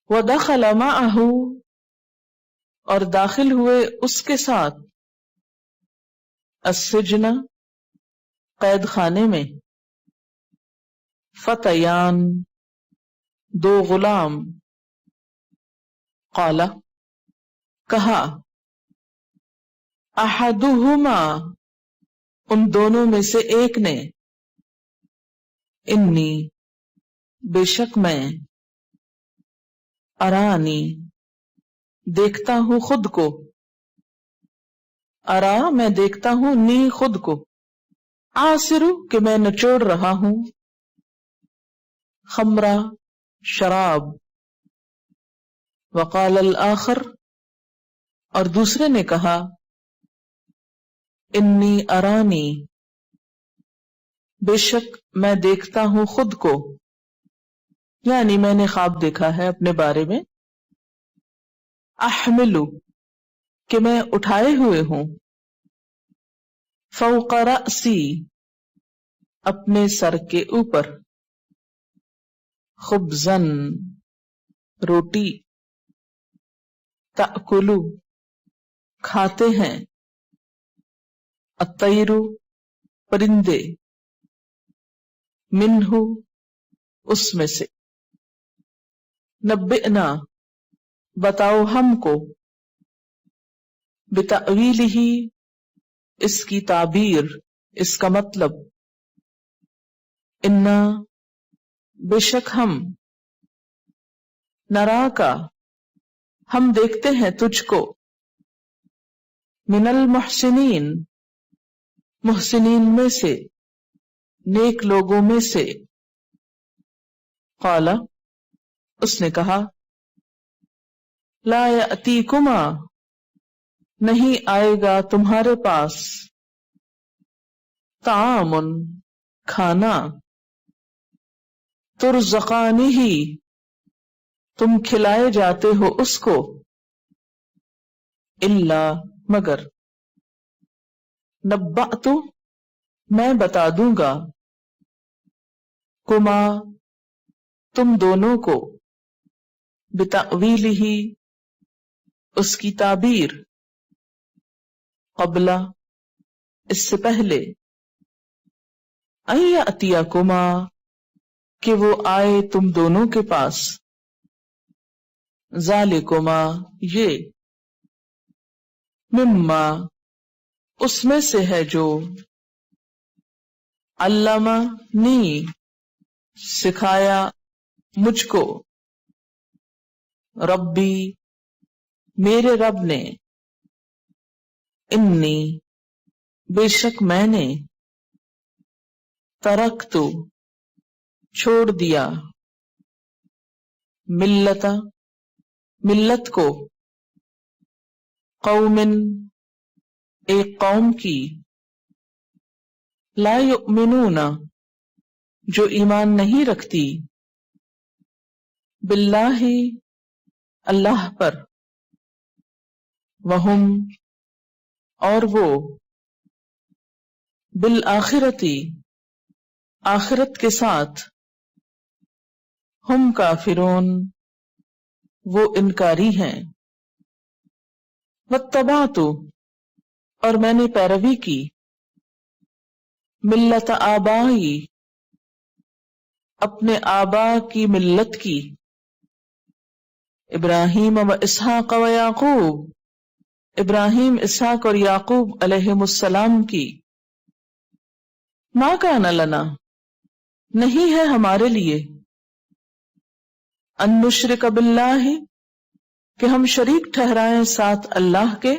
وَدَخَلَ مَعَهُ اور داخل ہوئے اس کے ساتھ السجن قید خانے میں فتیان دو غلام قال کہا احدہما ان دونوں میں سے ایک نے انی بے شک میں ارانی دیکھتا ہوں خود کو ارا میں دیکھتا ہوں نی خود کو آسرو کہ میں نچوڑ رہا ہوں خمرہ شراب وقال الآخر اور دوسرے نے کہا انی ارانی بے شک میں دیکھتا ہوں خود کو یعنی میں نے خواب دیکھا ہے اپنے بارے میں احملو کہ میں اٹھائے ہوئے ہوں فوق رأسی اپنے سر کے اوپر خبزن روٹی تأکلو کھاتے ہیں الطیر پرندے منہ اس میں سے نبئنا بتاؤ ہم کو بتأویلہ اس کی تعبیر اس کا مطلب انا بے شک ہم نرا کا ہم دیکھتے ہیں تجھ کو من المحسنین محسنین میں سے نیک لوگوں میں سے قال اس نے کہا لا یأتیکما نہیں آئے گا تمہارے پاس طعام کھانا ترزقانی ہی تم کھلائے جاتے ہو اس کو الا مگر نبأت میں بتا دوں گا کما تم دونوں کو بتأویلہ اس کی تعبیر قبل اس سے پہلے ان یأتیکما کہ وہ آئے تم دونوں کے پاس ذالکما یہ مما اس میں سے ہے جو علمنی سکھایا مجھ کو ربی میرے رب نے انی بے شک میں نے ترکتو چھوڑ دیا ملت کو قوم ایک قوم کی لا یؤمنون جو ایمان نہیں رکھتی باللہ اللہ پر وہم اور وہ بالآخرتی آخرت کے ساتھ ہم کافرون وہ انکاری ہیں واتبعت اور میں نے پیروی کی ملت آبائی اپنے آبا کی ملت کی ابراہیم و اسحاق و یعقوب ابراہیم اسحاق اور یعقوب علیہم السلام کی ما کان لنا نہیں ہے ہمارے لیے ان نشرک باللہ کہ ہم شریک ٹھہرائیں ساتھ اللہ کے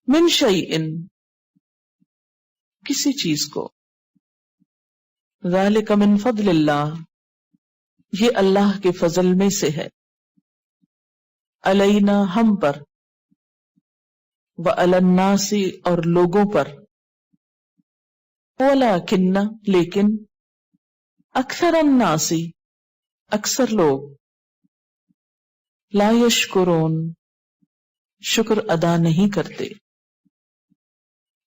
من شیئن کسی چیز کو ذالک من فضل اللہ یہ اللہ کے فضل میں سے ہے علینا ہم پر وعلی الناس اور لوگوں پر ولیکن لیکن اکثر الناس اکثر لوگ لا یشکرون شکر ادا نہیں کرتے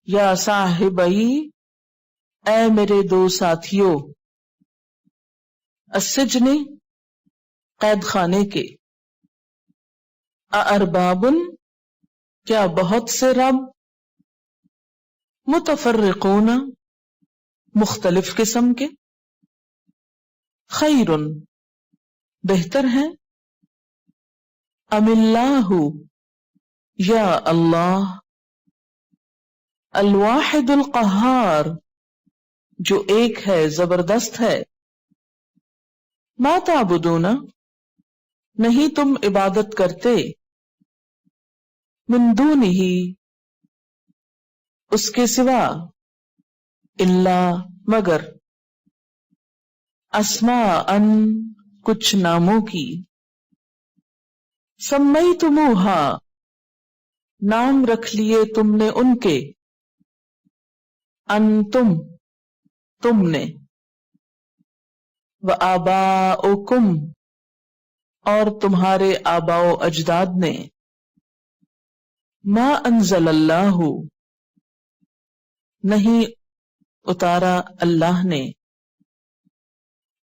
یا صاحبئی اے میرے دو ساتھیوں السجن قید خانے کے. اربابن کیا بہت سے رب، متفرقون مختلف قسم کے، خیرن بہتر ہیں، ام اللہ یا اللہ، الواحد القہار جو ایک ہے زبردست ہے. ما تعبدون نہیں تم عبادت کرتے، من دونہ اس کے سوا، الا مگر، اسماء کچھ ناموں کی، سمیتموہا نام رکھ لیے تم نے ان کے، انتم تم نے، وآباؤکم اور تمہارے آباء و اجداد نے، ما انزل اللہ نہیں اتارا اللہ نے،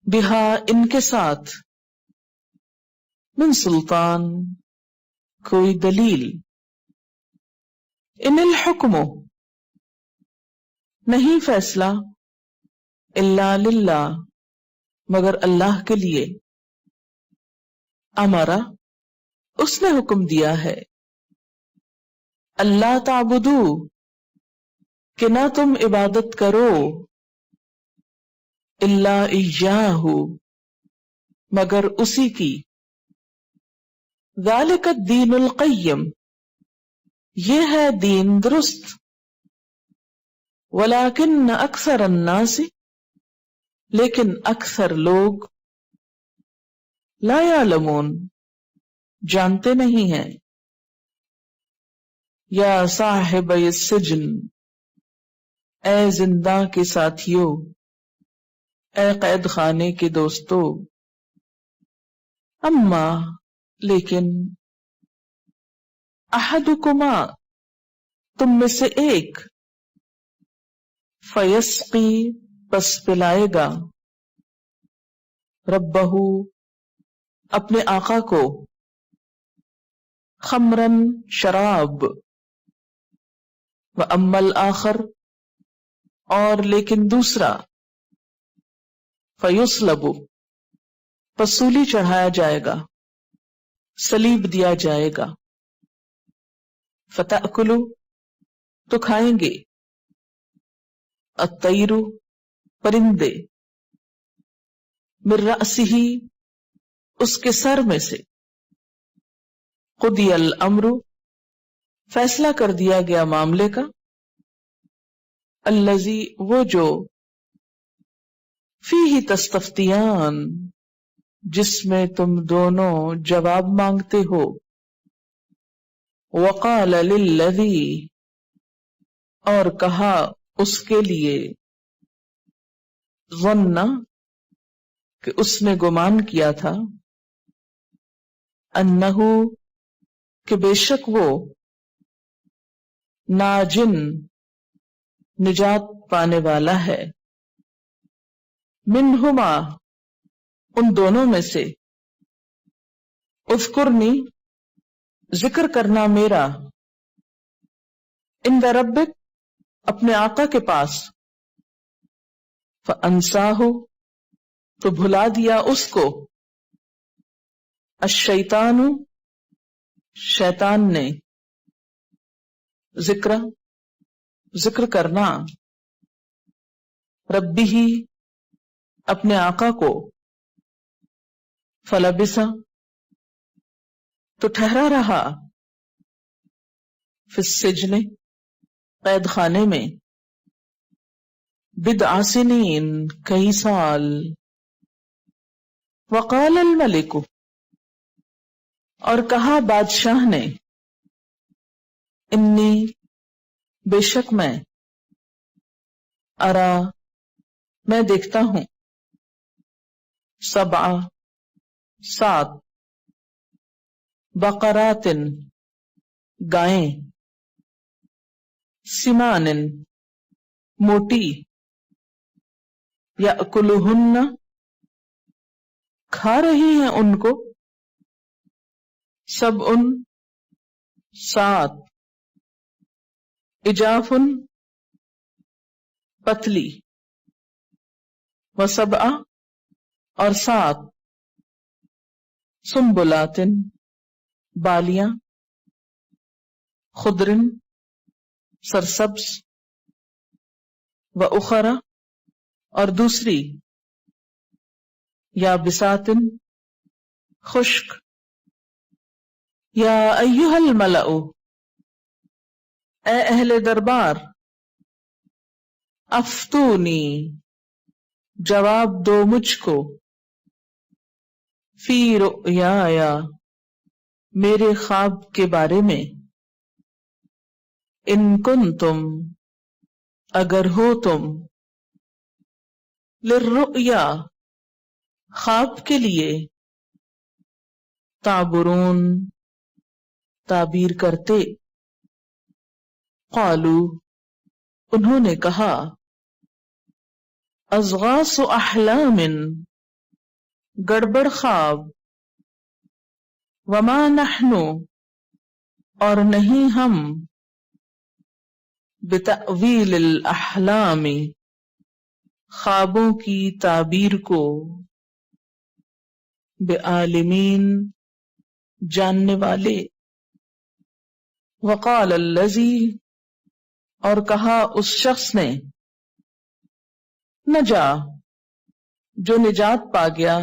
بہا ان کے ساتھ، من سلطان کوئی دلیل، ان الحکم نہیں فیصلہ، الا للہ مگر اللہ کے لیے، امرا اس نے حکم دیا ہے، اللہ تعبدو کہ نہ تم عبادت کرو، الا ایاہ مگر اسی کی، ذالک الدین القیم یہ ہے دین درست، ولیکن اکثر الناس لیکن اکثر لوگ، لا یعلمون جانتے نہیں ہیں. یا صاحب السجن اے زندہ کے ساتھیو، اے قید خانے کے دوستو، اما لیکن، احدکما تم میں سے ایک، فیسقی پس پلائے گا، ربہ اپنے آقا کو، خمرن شراب، واما الآخر اور لیکن دوسرا، فیصلب پس سولی چڑھایا جائے گا، صلیب دیا جائے گا، فتأکلوا تو کھائیں گے، الطیر پرندے، من رأسہ اس کے سر میں سے، قضی الامر فیصلہ کر دیا گیا معاملے کا، الذی وہ جو، فیہ تستفتیان جس میں تم دونوں جواب مانگتے ہو، وقال للذی اور کہا اس کے لیے، ظن کہ اس نے گمان کیا تھا، انہو کہ بے شک وہ، ناجن نجات پانے والا ہے، منہما ان دونوں میں سے، اذکرنی ذکر کرنا میرا، عند ربک اپنے آقا کے پاس، فانساہ تو بھلا دیا اس کو، الشیطان شیطان نے، ذکر کرنا، ربی ہی اپنے آقا کو، فلبسا تو ٹھہرا رہا، فی السجن قید خانے میں، بضع سنین کئی سال، وقال الملک اور کہا بادشاہ نے، انی بے شک میں، ارا میں دیکھتا ہوں، سبع سات، بقرات گائیں، سمان موٹی، یأکلہن کھا رہی ہیں ان کو، سب ان سات، اجافن پتلی، وسبع اور سات، سنبلاتن بالیاں، خضرن سرسبز، واخرى اور دوسری، یابساتن خشک، یا ایھا الملأ اے اہل دربار، افتونی جواب دو مجھ کو، فی رؤیایا میرے خواب کے بارے میں، ان کنتم اگر ہو تم، للرؤیا خواب کے لیے، تعبرون تعبیر کرتے، قالو انہوں نے کہا، اضغاث احلام گڑبڑ خواب، وما نحن اور نہیں ہم، بتأویل الاحلام خوابوں کی تعبیر کو، بعالمین جاننے والے، وقال الذی اور کہا اس شخص نے، نجا جو نجات پا گیا،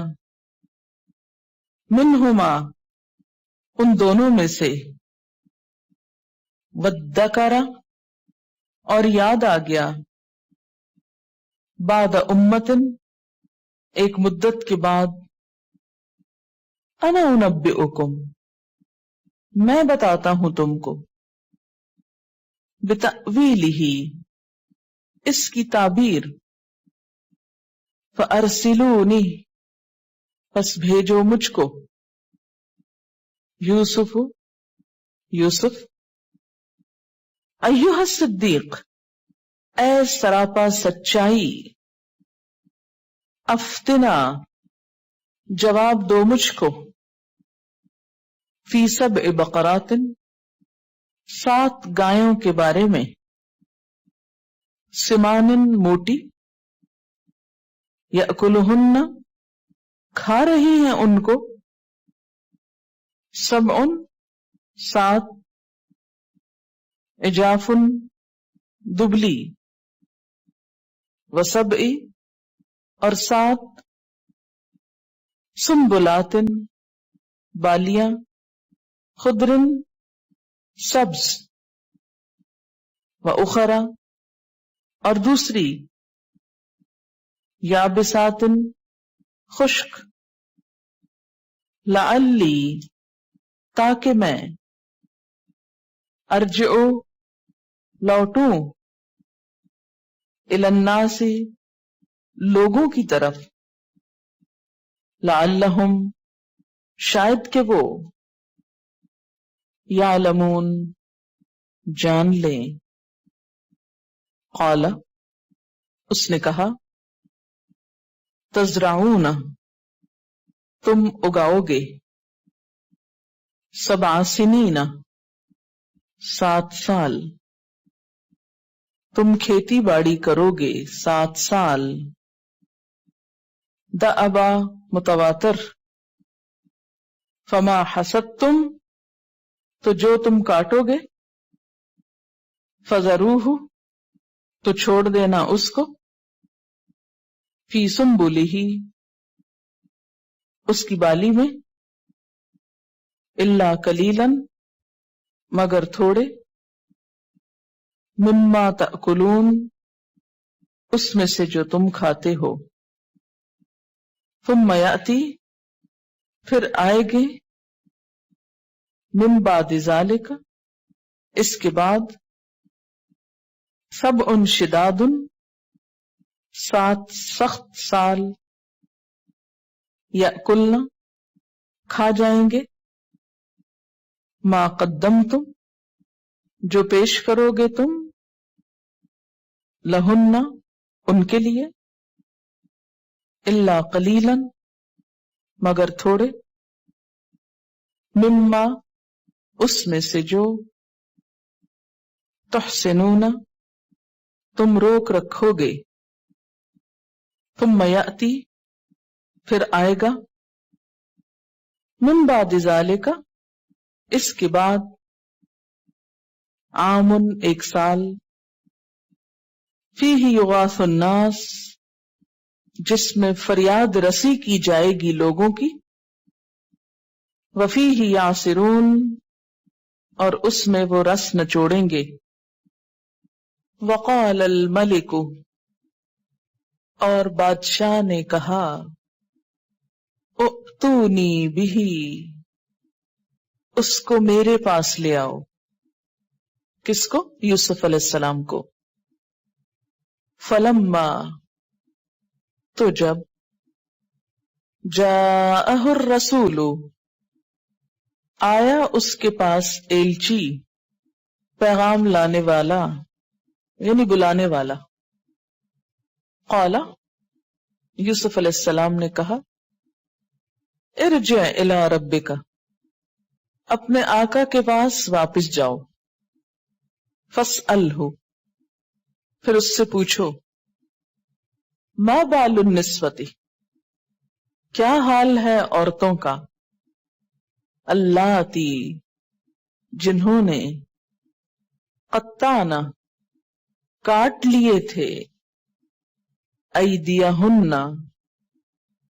منہما ان دونوں میں سے، وادکر اور یاد آ گیا، بعد امتن ایک مدت کے بعد، انا انبئکم میں بتاتا ہوں تم کو، بتأویلہ اس کی تعبیر، فارسلونی پس بھیجو مجھ کو، یوسف یوسف، ایھا الصدیق اے سراپا سچائی، افتنا جواب دو مجھ کو، فی سبع بقرات 7 گایوں کے بارے میں، سمان موٹی، یأکلہن کھا رہی ہیں ان کو، سبع 7، عجافن دبلی، وسبع اور 7، سنبلاتن بالیاں، خضرن سبز، واخرى اور دوسری، یابساتن خشک، لعلی تاکہ میں، ارجع لوٹوں، الی الناس لوگوں کی طرف، لعلہم شاید کہ وہ، یعلمون جان لیں، قال اس نے کہا، تزرعون تم اگاؤ گے، 7 سنین 7 سال، تم کھیتی باڑی کرو گے 7 سال، دأبا متواتر، فما حصدتم تو جو تم کاٹو گے، فذروہ تو چھوڑ دینا اس کو، فی سنبلہ اس کی بالی میں، الا قلیلا مگر تھوڑے، مما تأکلون اس میں سے جو تم کھاتے ہو، ثم یأتی پھر آئے گے، من بعد ذالک اس کے بعد، 7 شداد 7 سخت سال، یأکلن کھا جائیں گے، ما قدمتم جو پیش کرو گے تم، لہن ان کے لیے، الا قلیلا مگر تھوڑے، مما اس میں سے جو، تحسنون تم روک رکھو گے، ثم یأتی پھر آئے گا، من بعد ذالک اس کے بعد، عام ایک سال، فیہ یغاث الناس جس میں فریاد رسی کی جائے گی لوگوں کی، وفیہ یعصرون اور اس میں وہ رس نچوڑیں گے، وقال الملک اور بادشاہ نے کہا، ائتونی بہ اس کو میرے پاس لے آؤ، کس کو؟ یوسف علیہ السلام کو، فلما تو جب، جاءہ الرسول آیا اس کے پاس ایلچی، پیغام لانے والا یعنی بلانے والا، قال یوسف علیہ السلام نے کہا، ارجع الی ربک اپنے آقا کے پاس واپس جاؤ، فاسألہ پھر اس سے پوچھو، ما بال النسوۃ کیا حال ہے عورتوں کا، اللاتی جنہوں نے، قطعن کاٹ لیے تھے، ایدیہن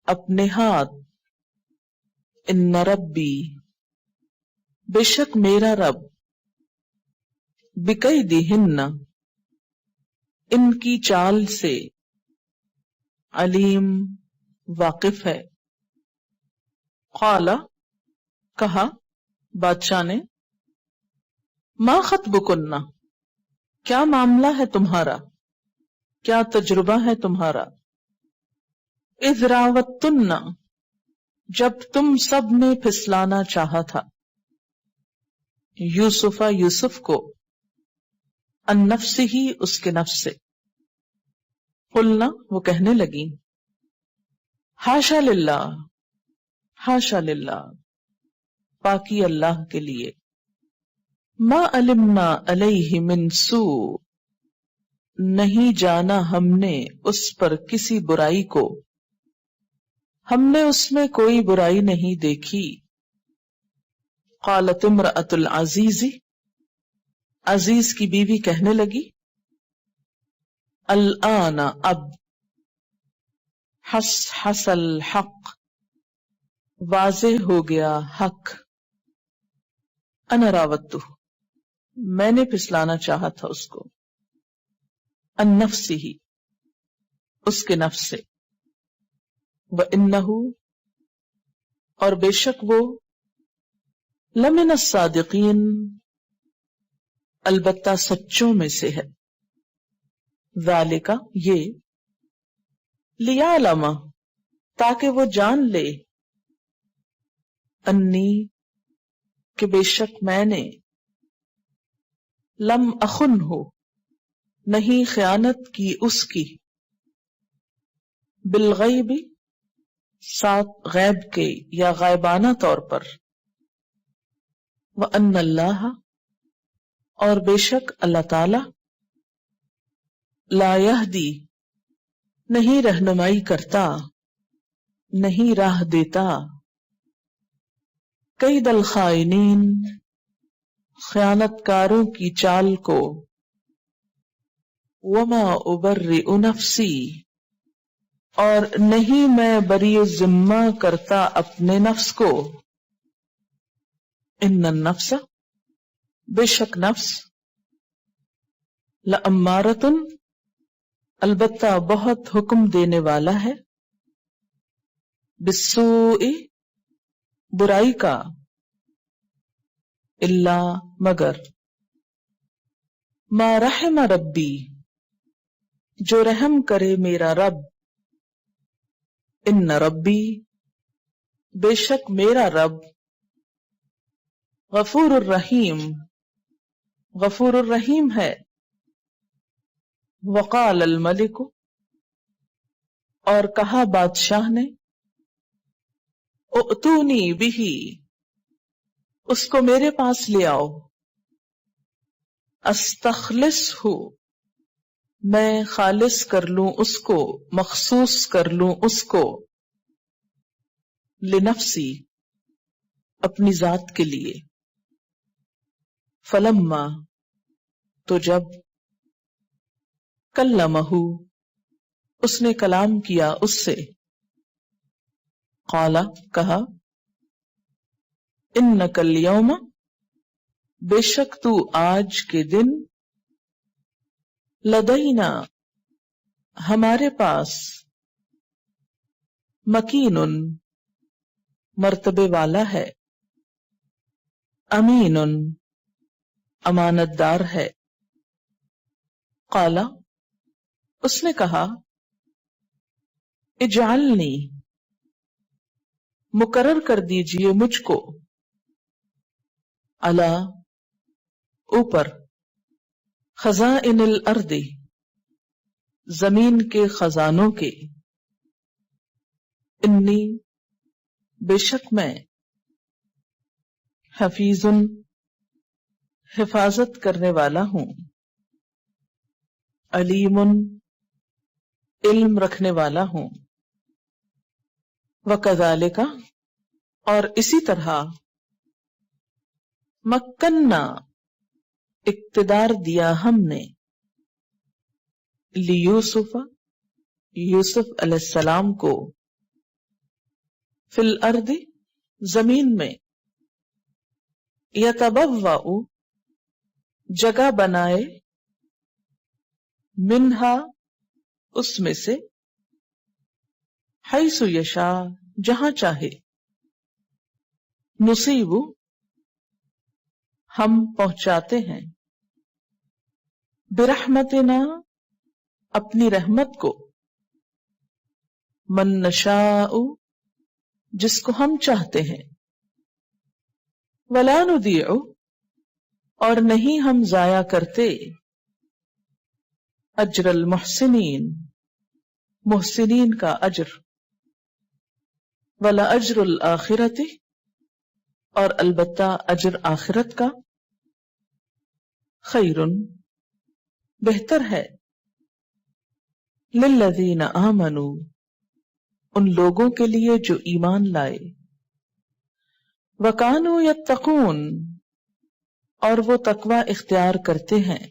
اپنے ہاتھ، ان ربی بے شک میرا رب، بکیدہن ان کی چال سے، علیم واقف ہے، قال کہا بادشاہ نے، ما خطبکن کیا معاملہ ہے تمہارا، کیا تجربہ ہے تمہارا، اذ راوتن جب تم سب نے پھسلانا چاہا تھا، یوسف کو، ان نفسہ اس کے نفس سے، قلنا وہ کہنے لگی، حاشا للہ حاشا للہ پاکی اللہ کے لیے، ما علمنا علیہ من سوء نہیں جانا ہم نے اس پر کسی برائی کو، ہم نے اس میں کوئی برائی نہیں دیکھی، قالت امرأۃ العزیز عزیز کی بیوی کہنے لگی، الآن اب، حس الحق واضح ہو گیا حق، انا راوتہ میں نے پھسلانا چاہا تھا اس کو، ان نفسہ اس کے نفس سے، وانہ اور بے شک وہ، لمن الصادقین البتہ سچوں میں سے ہے، ذالک یہ، لیعلم تاکہ وہ جان لے، انی کہ بے شک میں نے، لم اخن ہو نہیں خیانت کی اس کی، بالغیب ساتھ غیب کے یا غائبانہ طور پر، وان اللہ اور بے شک اللہ تعالی، لا یہدی نہیں رہنمائی کرتا، نہیں راہ دیتا، کید الخائنین خیانت کاروں کی چال کو، وما ابرئ نفسی اور نہیں میں بری ذمہ کرتا اپنے نفس کو، ان النفس بے شک نفس، لامارۃ البتہ بہت حکم دینے والا ہے، بالسوء برائی کا، الا مگر، ما رحم ربی جو رحم کرے میرا رب، ان ربی بے شک میرا رب، غفور الرحیم غفور الرحیم ہے، وقال الملک اور کہا بادشاہ نے، اُؤْتُونِي بِهِ، اس کو میرے پاس لے آؤ، استخلصہ، میں خالص کر لوں اس کو، مخصوص کر لوں اس کو، لنفسی، اپنی ذات کے لیے، فلما، تو جب، کلمہ، اس نے کلام کیا اس سے، قال، کہا، انک الیوم، بے شک تو آج کے دن، لدینا، ہمارے پاس، مکین، مرتبے والا ہے، امین، امانت دار ہے، قال، اس نے کہا، اجعلنی، مقرر کر دیجئے مجھ کو، علی، اوپر، خزائن الارض، زمین کے خزانوں کے، انی، بے شک میں، حفیظ، حفاظت کرنے والا ہوں، علیم، علم رکھنے والا ہوں، وکذالک، اور اسی طرح، مکننا، اقتدار دیا ہم نے، لیوسف، یوسف علیہ السلام کو، فی الارض، زمین میں، یتبوأ، جگہ بنائے، منہا، اس میں سے، حیث یشاء، جہاں چاہے، نصیب، ہم پہنچاتے ہیں، برحمتنا، اپنی رحمت کو، من نشاء، جس کو ہم چاہتے ہیں، ولا نضیع، اور نہیں ہم ضائع کرتے، اجر المحسنین، محسنین کا اجر، ولا اجر الآخرۃ، اور البتہ اجر آخرت کا، خیر، بہتر ہے، للذین آمنوا، ان لوگوں کے لیے جو ایمان لائے، وکانوا یتقون، اور وہ تقوی اختیار کرتے ہیں،